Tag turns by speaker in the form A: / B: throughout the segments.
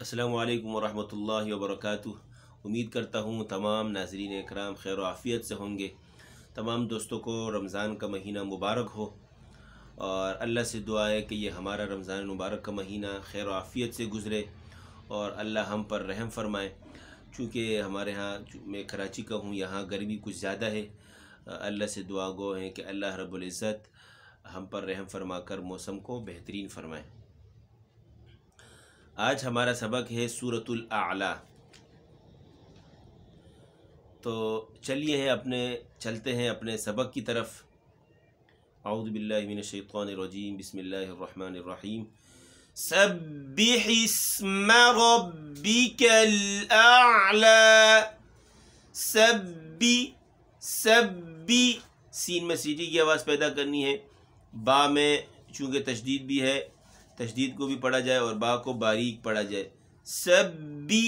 A: السلام علیکم ورحمۃ اللہ وبرکاتہ۔ امید کرتا ہوں تمام ناظرین اکرام خیر و عافیت سے ہوں گے۔ تمام دوستوں کو رمضان کا مہینہ مبارک ہو، اور اللہ سے دعا ہے کہ یہ ہمارا رمضان مبارک کا مہینہ خیر و عافیت سے گزرے اور اللہ ہم پر رحم فرمائے۔ چونکہ ہمارے ہاں میں کراچی کا ہوں، یہاں گرمی کچھ زیادہ ہے۔ اللہ سے دعا گو ہیں کہ اللہ رب العزت ہم پر رحم فرما کر موسم کو بہترین فرمائے۔ آج ہمارا سبق ہے سورۃ الاعلیٰ۔ تو چلتے ہیں اپنے سبق کی طرف۔ اعوذ باللہ من الشیطان الرجیم، بسم اللہ الرحمن الرحیم۔ سبح اسم ربک الاعلیٰ۔ سبی سین میں سیٹی کی آواز پیدا کرنی ہے، با میں چونکہ تشدید بھی ہے، تشدید کو بھی پڑھا جائے اور با کو باریک پڑھا جائے۔ سبی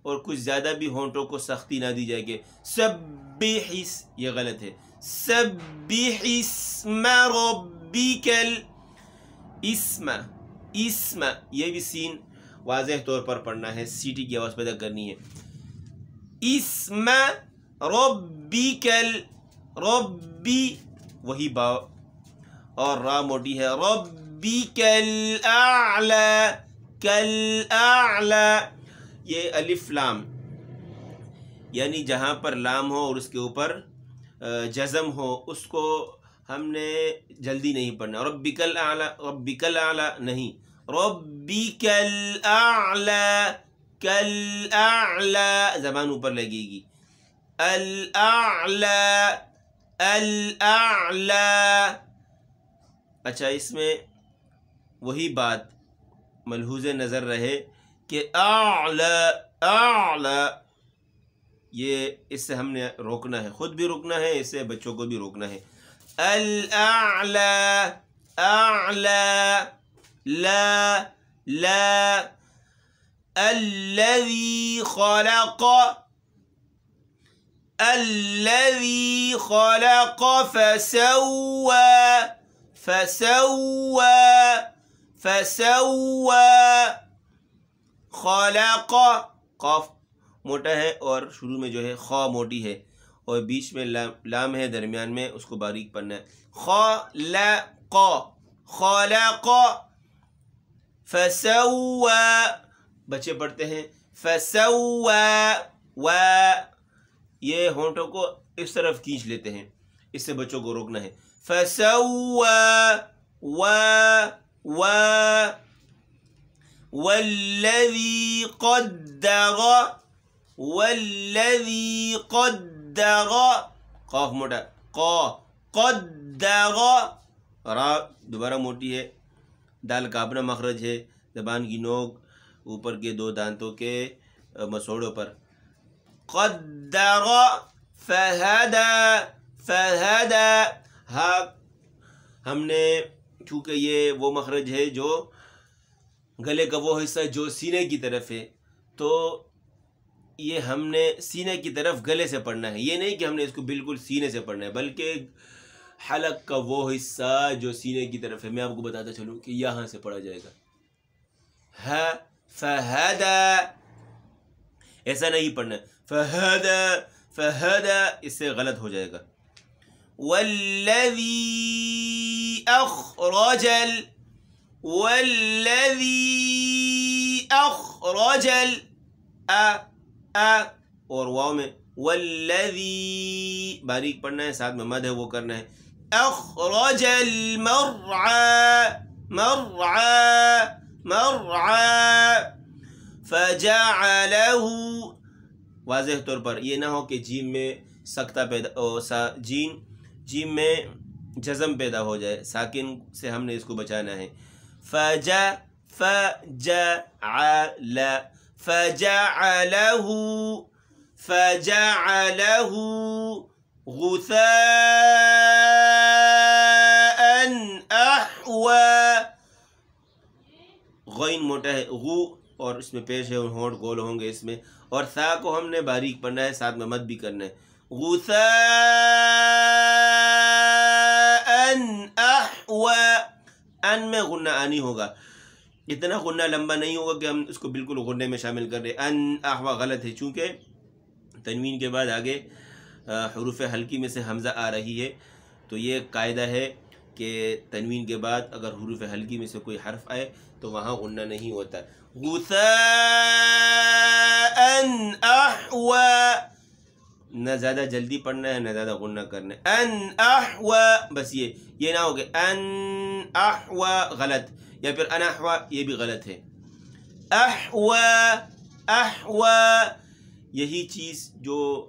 A: اور کچھ زیادہ بھی ہونٹوں کو سختی نہ دی جائے کہ سبح، یہ غلط ہے۔ سبح اسم ربک اسم، یہ بھی سین واضح طور پر پڑھنا ہے، سیٹی کی آواز پیدا کرنی ہے۔ اسم ربک، ربی وہی با اور را موٹی ہے۔ ربک الاعلی، کالاعلی، یہ الف لام، یعنی جہاں پر لام ہو اور اس کے اوپر جزم ہو اس کو ہم نے جلدی نہیں پڑھنا۔ ربک الاعلی، ربک الاعلی نہیں، ربک الاعلی، کالاعلی، زبان اوپر لگے گی۔ الاعلی، الاعلی۔ اچھا، اس میں وہی بات ملحوظ نظر رہے کہ اعلی، یہ اس سے ہم نے روکنا ہے، خود بھی روکنا ہے، اس سے بچوں کو بھی روکنا ہے۔ الاعلی، اعلی، لا، الذی خلق، الذی خلق فسوى، خلق، قاف موٹا ہے اور شروع میں جو ہے خا موٹی ہے اور بیچ میں لام ہے، درمیان میں اس کو باریک پڑھنا ہے۔ خلق فسوى، بچے پڑھتے ہیں فسوى، یہ ہونٹوں کو اس طرف کھینچ لیتے ہیں، اس سے بچوں کو روکنا ہے۔ فسوى والذی قدر، والذی قدر، قاف موٹا، قدر، را دوبارہ موٹی ہے، دال کا اپنا مخرج ہے، زبان کی نوک اوپر کے دو دانتوں کے مسوڑوں پر۔ قدر فہدى، ہاں ہم نے چونکہ یہ وہ مخرج ہے جو گلے کا وہ حصہ جو سینے کی طرف ہے، تو یہ ہم نے سینے کی طرف گلے سے پڑھنا ہے، یہ نہیں کہ ہم نے اس کو بالکل سینے سے پڑھنا ہے، بلکہ حلق کا وہ حصہ جو سینے کی طرف ہے، میں آپ کو بتاتا چلوں کہ یہاں سے پڑھا جائے گا۔ فہدى، ایسا نہیں پڑھنا فہدى، اس سے غلط ہو جائے گا۔ والذی اخرج، اور واو میں والذی باریک پڑھنا ہے، ساتھ میں مد ہے وہ کرنا ہے۔ اخرج مرعى فجعلہ، واضح طور پر یہ نہ ہو کہ جیم میں سکتہ پیدا، جیم میں جزم پیدا ہو جائے، ساکن سے ہم نے اس کو بچانا ہے۔ فجعلہ غثاء احوى، غین موٹا ہے، غو اور اس میں پیش ہے، ہونٹ گول ہوں گے اس میں، اور ثا کو ہم نے باریک پڑھنا ہے، ساتھ میں مد بھی کرنا ہے۔ غثاء احوى، ان میں غنہ آنی ہوگا، اتنا غنہ لمبا نہیں ہوگا کہ ہم اس کو بالکل غنے میں شامل کر رہے. ان احوا غلط ہے، چونکہ تنوین کے بعد آگے حروف حلقی میں سے حمزہ آ رہی ہے، تو یہ قاعدہ ہے کہ تنوین کے بعد اگر حروف حلقی میں سے کوئی حرف آئے تو وہاں غنہ نہیں ہوتا. غثاء احوا، نہ زیادہ جلدی پڑھنا ہے نہ زیادہ غنہ کرنا ہے. ان احوا، بس یہ نہ ہو کہ ان احوا غلط، یا پھر ان احوا یہ بھی غلط ہے. احوا احوا، یہی چیز جو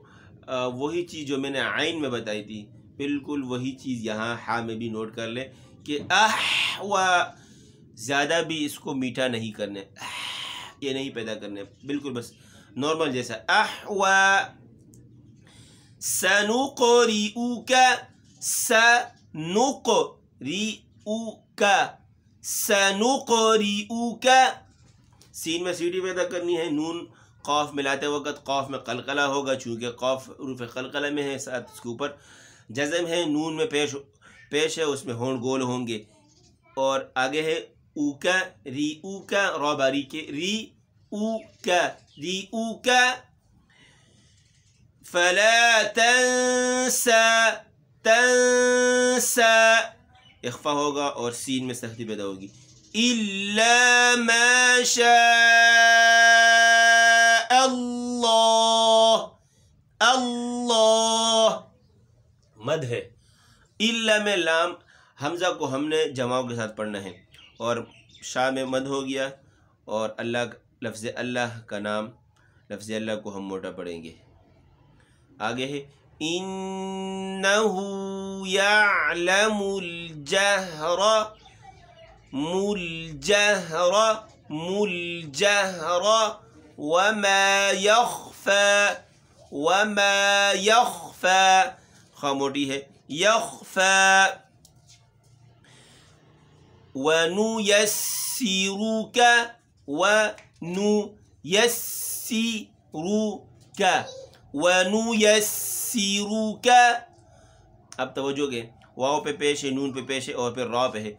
A: وہی چیز جو میں نے عین میں بتائی تھی، بالکل وہی چیز یہاں ہا میں بھی نوٹ کر لیں کہ احوا، زیادہ بھی اس کو میٹھا نہیں کرنا، یہ نہیں پیدا کرنے، بالکل بس نارمل جیسا. احوا. سنقرئک، سنقرئک، سین میں سیٹی پیدا کرنی ہے. نون قاف ملاتے وقت قاف میں قلقلہ ہوگا، چونکہ قاف حروف قلقلہ میں ہے، ساتھ اس کے اوپر جزم ہے، نون میں پیش ہے، اس میں ہونٹ گول ہوں گے. اور آگے ہے اوکا، ری اوکا، را باریک، ری اوکا، ری اوکا. فلا تنسى، تنسى اخفا ہوگا اور سین میں سختی پیدا ہوگی. الا ما شاء اللہ، اللہ مد ہے. الا میں لام حمزہ کو ہم نے جماؤں کے ساتھ پڑھنا ہے، اور شاہ میں مد ہو گیا، اور اللہ، لفظ اللہ کا نام، لفظ اللہ کو ہم موٹا پڑھیں گے. آگے ہے انہو یعلم الجہر، ملجہر، ملجہر، وما یخفی، وما یخفی، خواہ موٹی ہے، یخفی. ونیسرک، ونیسرک، ونیسرک. اب توجہ کے واو پہ پیش ہے، نون پہ پیش ہے، اور پھر را پہ ہے.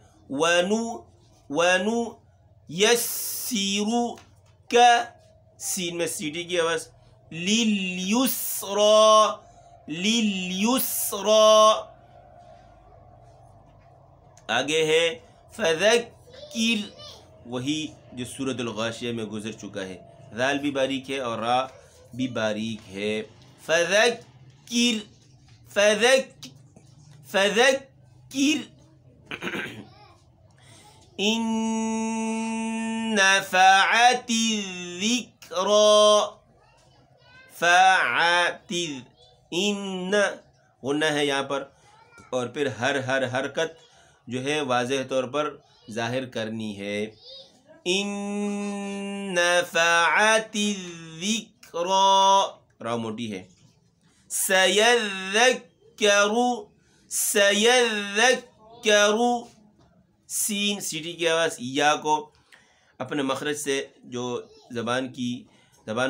A: ونیسرک، سین میں سیٹی کی آواز. لیلیسرا، لیلیسرا. آگے ہے فذکر، وہی جو سورۃ الغاشیہ میں گزر چکا ہے. ذال بھی باریک ہے اور را بھی باریک ہے. فذکر، فذکر ان نفعت الذکری، فعت، ان غنہ ہے یہاں پر، اور پھر ہر حرکت جو ہے واضح طور پر ظاہر کرنی ہے. ان نفعت الذکری، را موٹی ہے. سیذکر، سیذکر، سین سیٹی کی آواز. یا کو اپنے مخرج سے جو زبان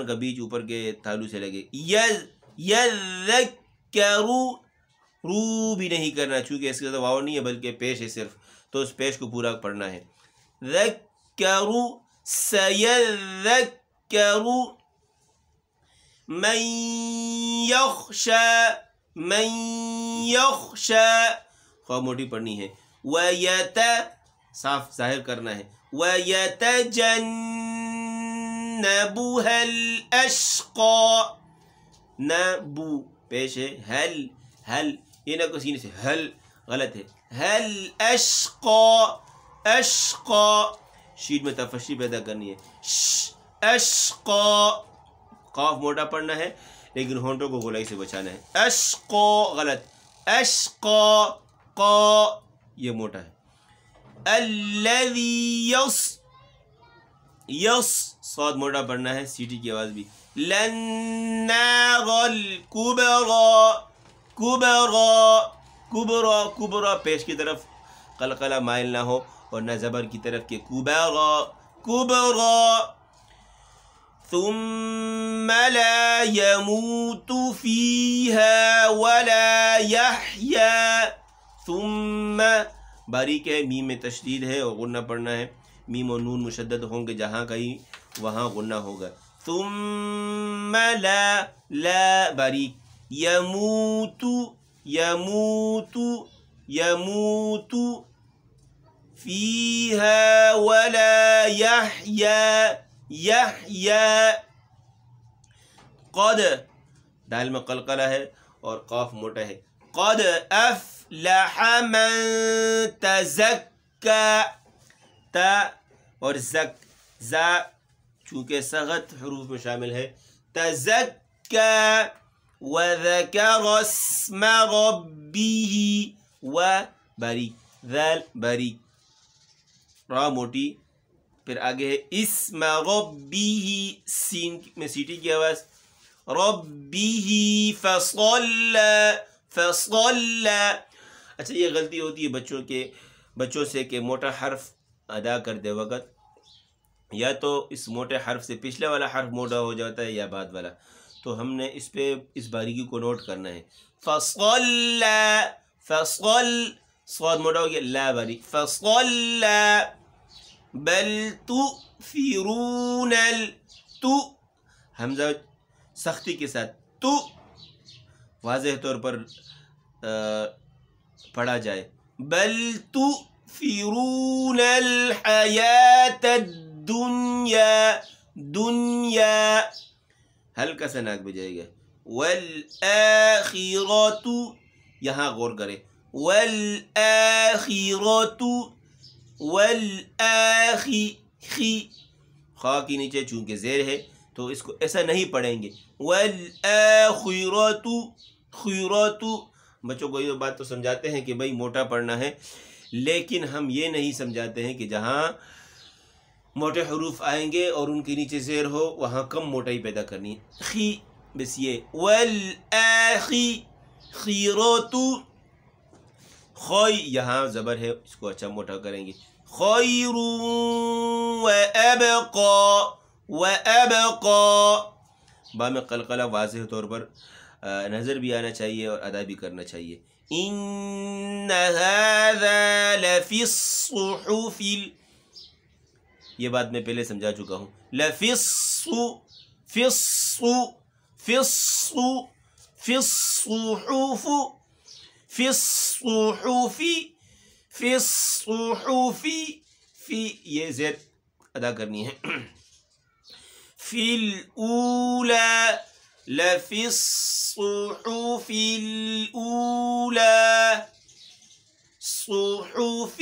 A: کا بیچ اوپر کے تالو سے لگے. یذکر، رو بھی نہیں کرنا، چونکہ اس کے ساتھ واو نہیں ہے بلکہ پیش ہے صرف، تو اس پیش کو پورا پڑھنا ہے. ذکر، سیذکر، من یخشی، من یخشی، خواہ موٹی پڑھنی ہے. صاف ظاہر کرنا ہے. وَيَتَجَنَّبُهَا الْأَشْقَى، نبو پیش ہے، ہل، ہل، یہ نہ کو سینے سے ہل غلط ہے. ہل اشقا، اشقا، شین میں تفشی پیدا کرنی ہے. اشقا، قاف موٹا پڑھنا ہے لیکن ہونٹوں کو گولائی سے بچانا ہے. اشقا غلط، اشقا، قا یہ موٹا ہے. الذی یص، یص صاد موٹا پڑھنا ہے، سیٹی کی آواز بھی. لن نار الکبریٰ، کبریٰ، کبریٰ، کبریٰ پیش کی طرف قلقلہ مائل نہ ہو اور نہ زبر کی طرف کے. کبریٰ، کبریٰ. ثم لا يموت فيها ولا يحيا. ثم باریک ہے، میم میں تشدید ہے اور غنہ پڑھنا ہے. میم و نون مشدد ہوں گے جہاں کہیں وہاں غنہ ہوگا. ثم لا باریک. يموت فيها ولا يحيى. قد دال میں قلقلہ ہے اور قاف موٹا ہے. قد افلح من تزکا. تا اور زا چونکہ سغت حروف میں شامل ہے. تزکا وذکر اسم ربه و باریک. ذال باریک. را موٹی. پھر آگے ہے اسم ربه سین میں سیٹی کی آواز. ربه فصل. اچھا یہ غلطی ہوتی ہے بچوں سے کہ موٹا حرف ادا کرتے وقت یا تو اس موٹے حرف سے پچھلے والا حرف موٹا ہو جاتا ہے یا بعد والا. تو ہم نے اس پہ اس باریکی کو نوٹ کرنا ہے. فصل صاد موٹا ہو گیا. لا باریک. فصل بل تؤثرون تو حمزہ سختی کے ساتھ تو واضح طور پر پڑھا جائے. بل تؤثرون الحیات دنیا ہلکا سا ناک بجائے گا. والآخرۃ یہاں غور کرے. خا کی نیچے چونکہ زیر ہے تو اس کو ایسا نہیں پڑھیں گے. خیرۃ. بچوں کو یہ بات تو سمجھاتے ہیں کہ بھائی موٹا پڑھنا ہے، لیکن ہم یہ نہیں سمجھاتے ہیں کہ جہاں موٹے حروف آئیں گے اور ان کے نیچے زیر ہو وہاں کم موٹائی پیدا کرنی ہے. خی بس یہ. خیرۃ. خوئی یہاں زبر ہے، اس کو اچھا موٹا کریں گے. خیر وابقا. با میں قلقلہ واضح طور پر نظر بھی آنا چاہیے اور ادا بھی کرنا چاہیے. ان هذا لفی الصحف. یہ بات میں پہلے سمجھا چکا ہوں. لفی الصحف فی یہ زیر ادا کرنی ہے. فی الاولی. لفی الصحف الاولی. صحف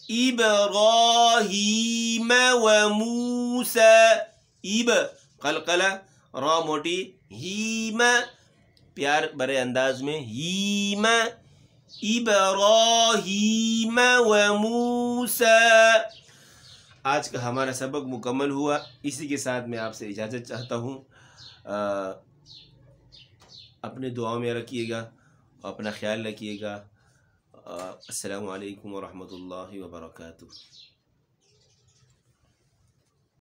A: ابراہیم وموسی. قلقلہ را موٹی. ہیم پیار برے انداز میں. ہیم ابراہیم وموسی. آج کا ہمارا سبق مکمل ہوا. اسی کے ساتھ میں آپ سے اجازت چاہتا ہوں. اپنے دعاؤں میں رکھیے گا، اپنا خیال رکھیے گا. السلام علیکم ورحمۃ اللہ وبرکاتہ.